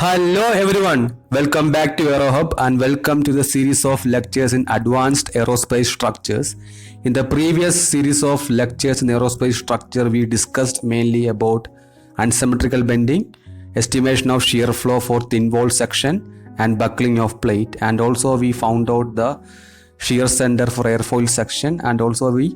Hello everyone, welcome back to Aero Hub and welcome to the series of lectures in Advanced Aerospace Structures. In the previous series of lectures in aerospace structure, we discussed mainly about unsymmetrical bending, estimation of shear flow for thin wall section and buckling of plate, and also we found out the shear center for airfoil section, and also we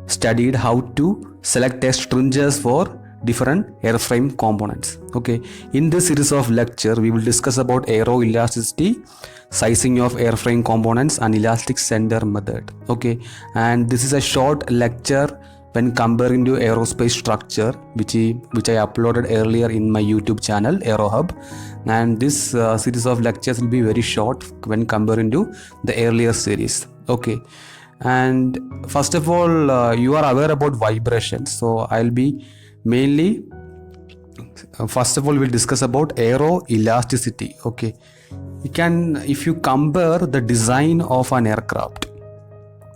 studied how to select test stringers for different airframe components. Okay, in this series of lecture we will discuss about aeroelasticity, sizing of airframe components and elastic center method. Okay, and this is a short lecture when comparing to aerospace structure which I uploaded earlier in my YouTube channel Aero Hub, and this series of lectures will be very short when comparing to the earlier series. Okay, and first of all, you are aware about vibrations, so I'll be mainly first of all we'll discuss about aeroelasticity. Okay, you can, if you compare the design of an aircraft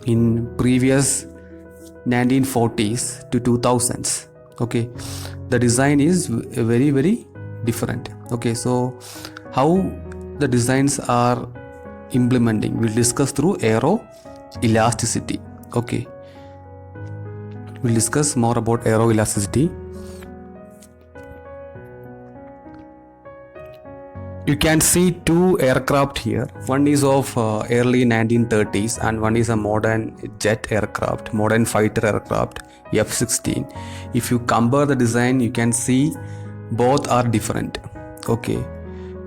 in previous 1940s to 2000s, okay, the design is very different. Okay, so how the designs are implementing, we'll discuss through aeroelasticity. Okay, we'll discuss more about aeroelasticity. You can see two aircraft here. One is of early 1930s and one is a modern jet aircraft, modern fighter aircraft, F-16. If you compare the design, you can see both are different. Okay,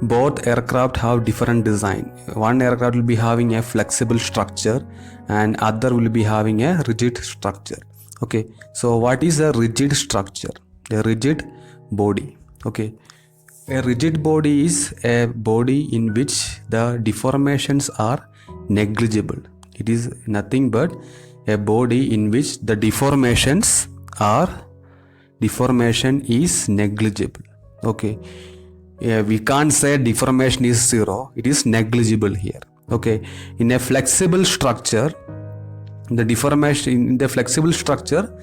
both aircraft have different design. One aircraft will be having a flexible structure and other will be having a rigid structure. Okay, so what is a rigid structure? A rigid body. Okay, a rigid body is a body in which the deformations are negligible. It is nothing but a body in which the deformation is negligible. Okay, we can't say deformation is zero, it is negligible here. Okay, in a flexible structure, the deformation in the flexible structure,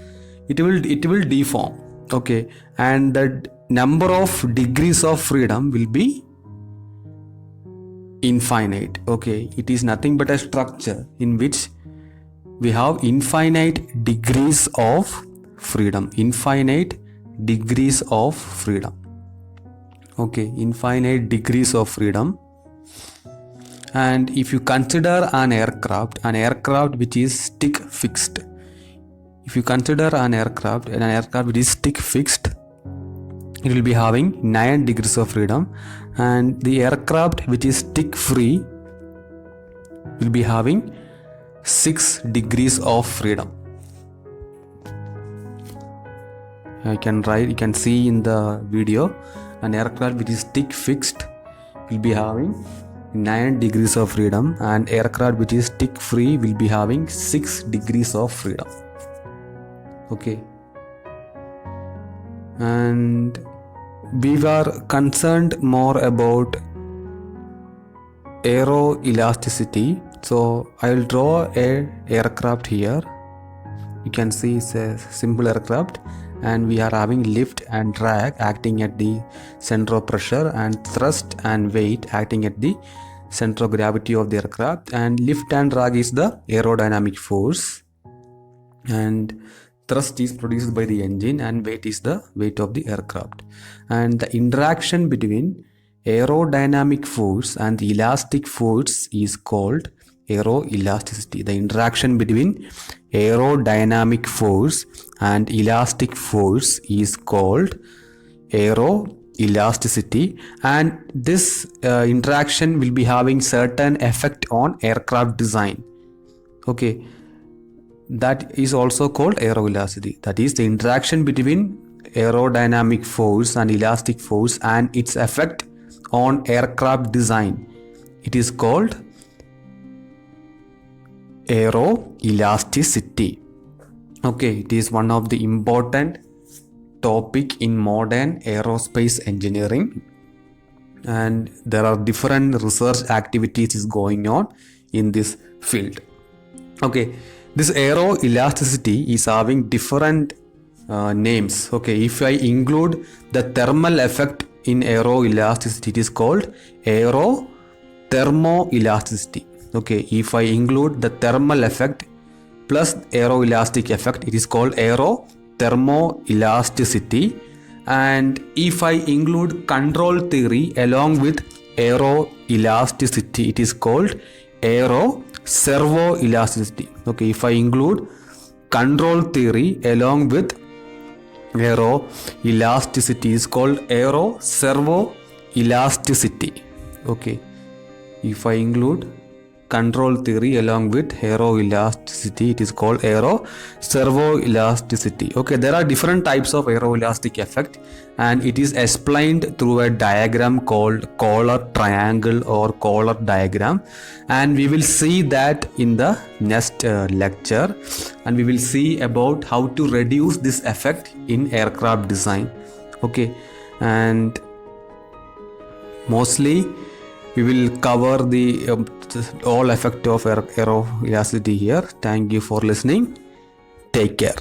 it will deform. Okay, and the number of degrees of freedom will be infinite. Okay, it is nothing but a structure in which we have infinite degrees of freedom. Infinite degrees of freedom. Okay, infinite degrees of freedom. And if you consider an aircraft which is stick fixed, if you consider an aircraft which is stick fixed, it will be having 9 degrees of freedom, and the aircraft which is stick free will be having 6 degrees of freedom. You can see in the video, an aircraft which is stick fixed will be having 9 degrees of freedom, and aircraft which is stick free will be having 6 degrees of freedom. Okay, and we were concerned more about aeroelasticity, so I will draw a aircraft here. You can see it's a simple aircraft, and we are having lift and drag acting at the center of pressure, and thrust and weight acting at the center of gravity of the aircraft, and lift and drag is the aerodynamic force, and thrust is produced by the engine, and weight is the weight of the aircraft. And the interaction between aerodynamic force and the elastic force is called aeroelasticity. The interaction between aerodynamic force and elastic force is called aeroelasticity, and this interaction will be having certain effect on aircraft design. Okay, that is also called aeroelasticity. That is the interaction between aerodynamic force and elastic force and its effect on aircraft design. It is called aeroelasticity. Okay, it is one of the important topic in modern aerospace engineering, and there are different research activities is going on in this field. Okay, this aeroelasticity is having different names. Okay, if I include the thermal effect in aeroelasticity, it is called aerothermoelasticity. Okay, if I include the thermal effect plus aeroelastic effect, it is called aerothermoelasticity. And if I include control theory along with aeroelasticity, it is called Aeroservoelasticity. Okay, if I include control theory along with aeroelasticity, is called Aeroservoelasticity. Okay, if I include control theory along with aeroelasticity, it is called Aeroservoelasticity. Okay, there are different types of aeroelastic effect, and it is explained through a diagram called collar triangle or collar diagram, and we will see that in the next lecture, and we will see about how to reduce this effect in aircraft design. Okay, and mostly we will cover the all effect of aeroelasticity here. Thank you for listening. Take care.